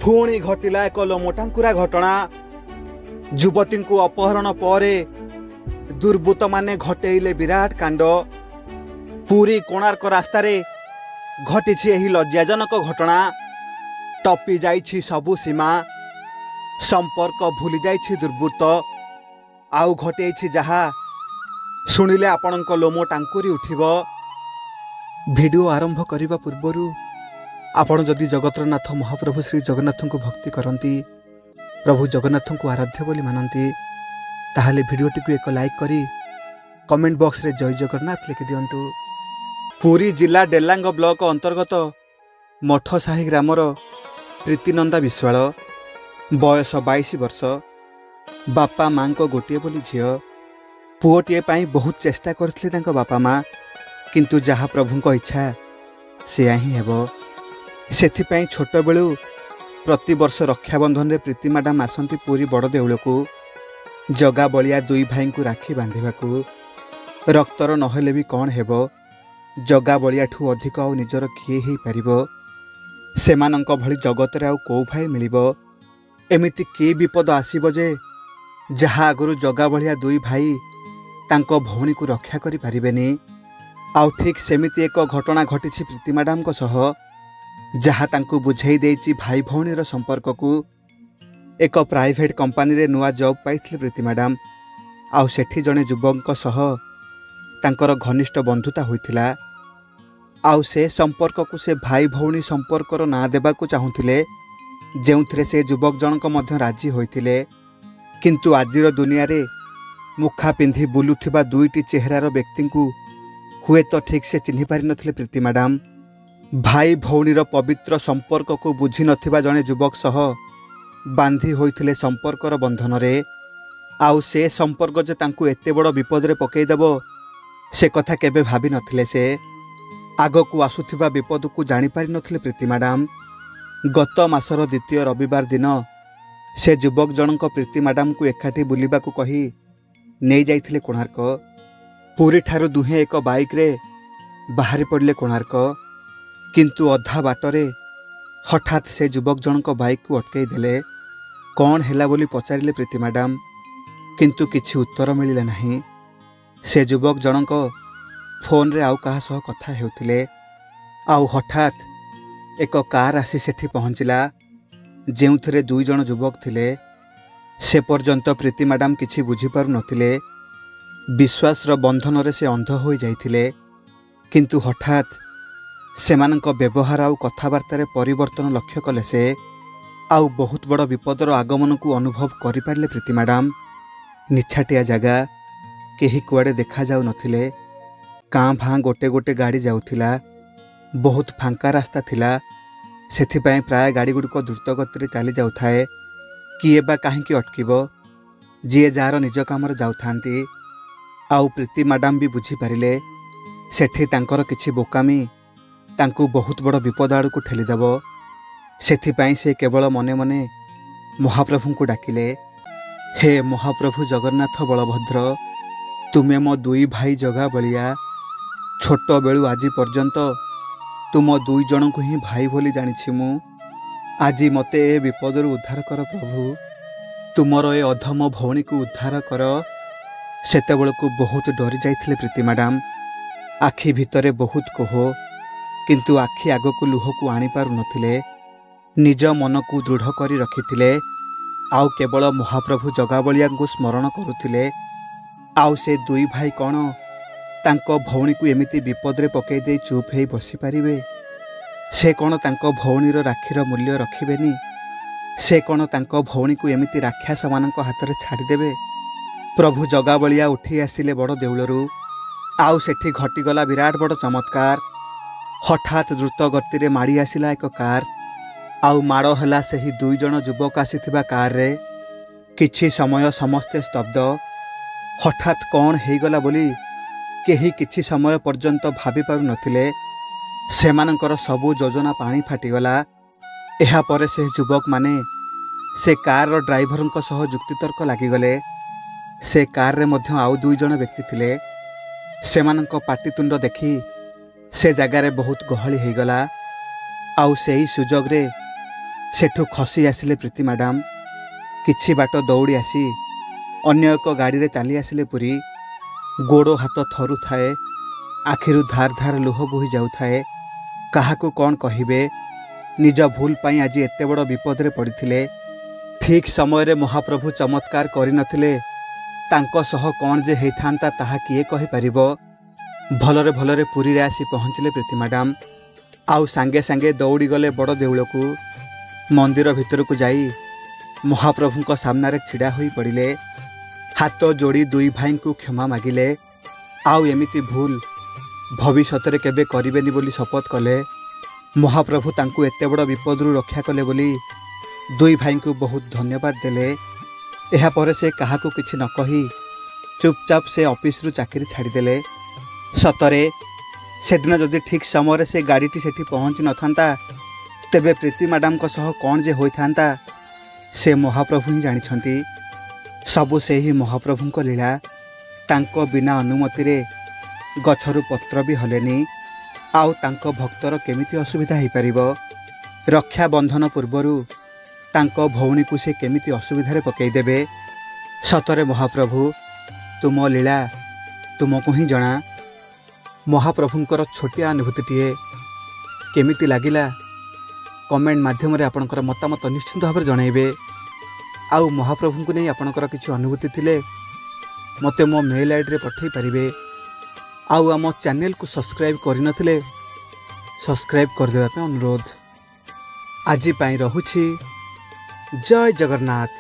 पुणी घटिला एक लोमटांकुरा घटना। युवती को अपहरण पर दुर्बृत्त माने घटेइले विराट कांड। पुरी कोणार्क रास्तार घटी लज्जाजनक घटना। टपी जाइछि सबु सीमा, संपर्क भूली जाइछि दुर्बृत्त। आउ घटेइछि जहा शुणिले आपणक लोम टांकुरी उठिब। भिडियो आरंभ करने पूर्व आपण जदि जगतरनाथ महाप्रभु श्री जगन्नाथ को भक्ति करती, प्रभु जगन्नाथ को आराध्य बोली मानती, ताहले भिडियोटी को एक लाइक करी कमेंट बॉक्स रे जय जगन्नाथ लिखि दियंतु। पुरी जिला डेलांग ब्लॉक अंतर्गत मठसाही ग्रामर प्रीतिनंदा विश्वाल, बयस 22 वर्ष, बापा माँ को गोटे बोली झील। पुओटीए पाई बहुत चेष्टा करथिले तांको बापा माँ, किंतु जहा प्रभुंको इच्छा सेया ही हेबो। सेथिपाई छोट बेलू प्रति वर्ष रक्षाबंधन रे प्रीति मैडम आसती पुरी बड़ देउल को। जगा बलिया दुई भाई को राखी बांधिबाकू। रक्तर नहेले भी कौन हेबो, जगा बलिया ठू अधिक आउ निजर किए ही पारिबो। सेमानंक भली जगत रे आउ को भाई मिलिबो। एमिति के विपद आसीबो जे जहा आगुरु जगा बलिया दुई भाई तांको भौणी को रक्षा करि पारिबेनी। आउ ठीक सेमिति एक घटना घटिछि प्रीति मैडम को सह, जहा तांकु बुझाई देइछि भाई भौणीर संपर्क को। एक प्राइवेट कंपनी रे नुआ जॉब पाइथिले प्रीति मैडम। आउ सेठी जने युवक सह तांकर घनिष्ठ बंधुता होइथिला। आउ से संपर्क को से भाई भौणी संपर्कर ना देबाकू चाहुथिले, जेउथिरे से युवक जनक मध्य राजी होइथिले। किंतु आजिर दुनिया रे मुखा पिंधि बुलुथिबा दुईटी चेहरार व्यक्ति को हुए तो ठीक से चिन्हि पारि नथिले प्रीति मैडम। भाई भौणीर पवित्र संपर्क को बुझी नथिबा जने युवक सह बांधी होइथिले संपर्कर बंधन रे। आउ से संपर्क जे तांकु एते बड़ विपद रे पकई देबो से कथा केबे भाबी नथिले। से आगकू आसुथिबा विपद को जानि पारि नथिले प्रीति मैडम। गत मासर द्वितीय रविवार दिन से युवक जनक प्रीति मैडम को एकाठी बुलिबाकू कही नहीं जाइथिले कोणार्क। पुरी ठारू दुहे एक बाइक रे बाहरी पड़ले कोणार्क। किंतु अधा बाटरे हठात से युवक जनक बाइक को अटकई देले। कौन हैला बोली पचारिले प्रीति मैडम, किंतु किछि उत्तर मिलिला नहीं। से युवक जनक फोन रे आउ कहा सह कथा हेउथिले। आउ हठात एक कार आसी सेठी पहुंचिला, जेउथरे दुई जण युवक थिले। से पर्यंत प्रीति मैडम किछि बुझी पारु नथिले। विश्वासर बंधन रे से अंध हो जाइथिले। किंतु हठात सेमानंक व्यवहार आउ कथबार्तार परिवर्तन लक्ष्य कले। से आउ बहुत बड़ विपदर आगमन को अनुभव करि पारले प्रीति मैडम। निछाटिया जगह, केही कुआडे देखा जाउ नथिले। काँ भाँ गोटे गोटे गाड़ी जाउथिला। बहुत फांका रास्ता थिला, सेथिपाई प्राय गाड़ी गुड़िक द्रुत गति चली जाउथाए। किए बा काहींकी अटकिबो, जीए जार निज कामरे जाउथांती। आउ प्रीति मैडम भी बुझी पारिले सेठी तांकर किछि बोकामी तांकु बहुत बड़ विपद आड़ को ठेलीदेव। सेथिपाई से केवल मने मने महाप्रभु को डाकिले, हे महाप्रभु जगन्नाथ बलभद्र, तुमे मो दुई भाई जगा बलिया। छोट बेलू आज पर्यंत तुम दुई जन को ही भाई बोली जानिछि मु। आज मते ए विपदर उद्धार कर प्रभु, तुमर ए अधम भौणी को उद्धार कर। सेतेबेलकू बहुत डरी जाइथिले प्रीति मैडम। आखि भितरे बहुत कोह, किंतु आखि आग को लुह को आनी पारु नथिले। निज मन को दृढ़ करी रखिथिले। आउ केवल महाप्रभु जगाबलिया को स्मरण करुथिले। आउ से दुई भाई कौन तांको भौणी को एमिति विपद रे पकई दे चुप हेई बसी पारिबे? से कौन तांको भौणीर राखीर मूल्य रखिबेनी? से कौन तांको भौणी को एमिति राक्षस मानक हाथ रे छाड़ी देबे? प्रभु जगाबलिया उठी आसिले बड़ देउलरू। आउ सेठी घटीगला विराट बड़ चमत्कार। हठात द्रुत गति रे माड़ी आसिला एक कार। आउ माड़ हला सेही दुई जण युवक आसीथिबा कार रे। किछि समय समस्ते स्तब्ध। हठात कौन हेगला बोली केही किछि समय पर्यंत भाबी पारु नथिले। सेमानंकर सबु योजना पानी फाटिगला। एहा परे से युवक माने से कार रो ड्राइवरंक सह जुक्तितर्क लागिगले। से कार रे मध्य आउ दुई जण व्यक्ति थिले। सेमानंक पाटितुंड देखी से जगार बहुत गहली हो गला। आउ से ही सुजोग रे ସେଠୁ ଖସି ଆସିଲେ ପ୍ରୀତି ମ୍ୟାଡ଼ାମ। କିଛି ବାଟ ଦୌଡ଼ି ଆସି ଅନ୍ୟ ଏକ ଗାଡ଼ିରେ ଚାଲି ଆସିଲେ ପୁରୀ। ଗୋଡ଼ ହାତ ଥରୁଥାଏ, ଆଖିରୁ ଧାର ଧାର ଲୁହ ବୋହି ଯାଉଥାଏ। କାହାକୁ କ'ଣ କହିବେ? ନିଜ ଭୁଲ ପାଇଁ ଆଜି ଏତେ ବଡ଼ ବିପଦରେ ପଡ଼ିଥିଲେ। ଠିକ୍ ସମୟରେ ମହାପ୍ରଭୁ ଚମତ୍କାର କରିନଥିଲେ ତାଙ୍କ ସହ କ'ଣ ଯେ ହେଇଥାନ୍ତା ତାହା କିଏ କହିପାରିବ? ଭଲରେ ଭଲରେ ପୁରୀରେ ଆସି ପହଞ୍ଚିଲେ ପ୍ରୀତି ମ୍ୟାଡ଼ାମ। ଆଉ ସାଙ୍ଗେ ସାଙ୍ଗେ ଦୌଡ଼ି ଗଲେ ବଡ଼ ଦେଉଳକୁ। ମନ୍ଦିର ଭିତରକୁ ଯାଇ ମହାପ୍ରଭୁଙ୍କ ସାମ୍ନାରେ ଛିଡ଼ା ହୋଇ ପଡ଼ିଲେ। ହାତ ଯୋଡ଼ି ଦୁଇ ଭାଇଙ୍କୁ କ୍ଷମା ମାଗିଲେ। ଆଉ ଏମିତି ଭୁଲ ଭବିଷ୍ୟତରେ କେବେ କରିବେନି ବୋଲି ଶପଥ କଲେ। ମହାପ୍ରଭୁ ତାଙ୍କୁ ଏତେ ବଡ଼ ବିପଦରୁ ରକ୍ଷା କଲେ ବୋଲି ଦୁଇ ଭାଇଙ୍କୁ ବହୁତ ଧନ୍ୟବାଦ ଦେଲେ। ଏହାପରେ ସେ କାହାକୁ କିଛି ନ କହି ଚୁପଚାପ ସେ ଅଫିସରୁ ଚାକିରି ଛାଡ଼ିଦେଲେ। ସତରେ ସେଦିନ ଯଦି ଠିକ୍ ସମୟରେ ସେ ଗାଡ଼ିଟି ସେଠି ପହଞ୍ଚି ନଥାନ୍ତା ତେବେ ପ୍ରୀତି ମ୍ୟାଡ଼ାମଙ୍କ ସହ କ'ଣ ଯେ ହୋଇଥାନ୍ତା ସେ ମହାପ୍ରଭୁ ହିଁ ଜାଣିଛନ୍ତି। ସବୁ ସେହି ମହାପ୍ରଭୁଙ୍କ ଲୀଳା। ତାଙ୍କ ବିନା ଅନୁମତିରେ ଗଛରୁ ପତ୍ର ବି ହଲେନି। ଆଉ ତାଙ୍କ ଭକ୍ତର କେମିତି ଅସୁବିଧା ହେଇପାରିବ? ରକ୍ଷାବନ୍ଧନ ପୂର୍ବରୁ ତାଙ୍କ ଭଉଣୀକୁ ସେ କେମିତି ଅସୁବିଧାରେ ପକାଇଦେବେ? ସତରେ ମହାପ୍ରଭୁ, ତୁମ ଲୀଳା ତୁମକୁ ହିଁ ଜଣା। ମହାପ୍ରଭୁଙ୍କର ଛୋଟିଆ ଅନୁଭୂତିଟିଏ କେମିତି ଲାଗିଲା କମେଣ୍ଟ ମାଧ୍ୟମରେ ଆପଣଙ୍କର ମତାମତ ନିଶ୍ଚିନ୍ତ ଭାବରେ ଜଣାଇବେ। ଆଉ ମହାପ୍ରଭୁଙ୍କୁ ନେଇ ଆପଣଙ୍କର କିଛି ଅନୁଭୂତି ଥିଲେ ମୋତେ ମୋ ମେଲ୍ ଆଇଡ଼ିରେ ପଠାଇ ପାରିବେ। ଆଉ ଆମ ଚ୍ୟାନେଲକୁ ସବସ୍କ୍ରାଇବ୍ କରିନଥିଲେ ସବସ୍କ୍ରାଇବ୍ କରିଦେବା ପାଇଁ ଅନୁରୋଧ। ଆଜି ପାଇଁ ରହୁଛି। ଜୟ ଜଗନ୍ନାଥ।